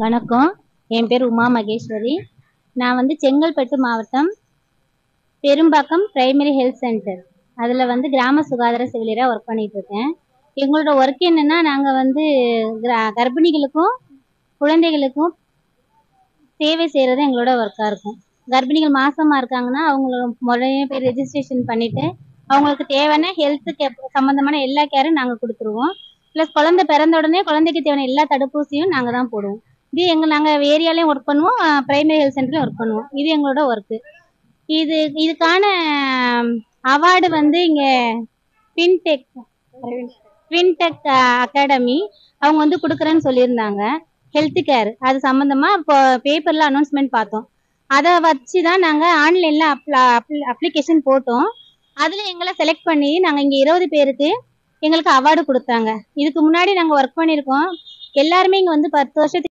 வணக்கம். என் பேர் உமா மகேஸ்வரி. நான் செங்கல்பட்டு மாவட்டம் பெரும்பாக்கம் பிரைமரி ஹெல்த் சென்டர் அதில் கிராம சுகாதார செவிலியராக ஒர்க் பண்ணிட்டு இருக்கேன். எங்களோட ஒர்க் என்னன்னா, நாங்கள் கர்ப்பிணிகளுக்கும் குழந்தைகளுக்கும் சேவை செய்கிறது எங்களோட ஒர்க்காக இருக்கும். கர்ப்பிணிகள் மாசமாக இருக்காங்கன்னா அவங்கள முறையே போய் ரெஜிஸ்ட்ரேஷன் பண்ணிவிட்டு அவங்களுக்கு தேவையான ஹெல்த் சம்மந்தமான எல்லா கேரும் நாங்கள் கொடுத்துருவோம். ப்ளஸ் குழந்தை பிறந்த உடனே குழந்தைக்கு தேவையான எல்லா தடுப்பூசியும் நாங்கள் தான் போடுவோம். இது நாங்கள் ஏரியாலையும் ஒர்க் பண்ணுவோம், பிரைமரி ஹெல்த் சென்டர்லையும் ஒர்க் பண்ணுவோம். இது எங்களோட ஒர்க்கு. இதுக்கான அவார்டு இங்கே ட்வின்டெக் அகாடமி அவங்க கொடுக்குறேன்னு சொல்லியிருந்தாங்க. ஹெல்த் கேர் அது சம்மந்தமாக இப்போ பேப்பரில் அனௌன்ஸ்மெண்ட் பார்த்தோம். அதை வச்சு தான் நாங்கள் ஆன்லைனில் அப்ளிகேஷன் போட்டோம். அதில் எங்களை செலக்ட் பண்ணி நாங்கள் இங்கே 20 பேருக்கு எங்களுக்கு அவார்டு கொடுத்தாங்க. இதுக்கு முன்னாடி நாங்கள் ஒர்க் பண்ணியிருக்கோம். எல்லாருமே இங்கே 10 வருஷத்துக்கு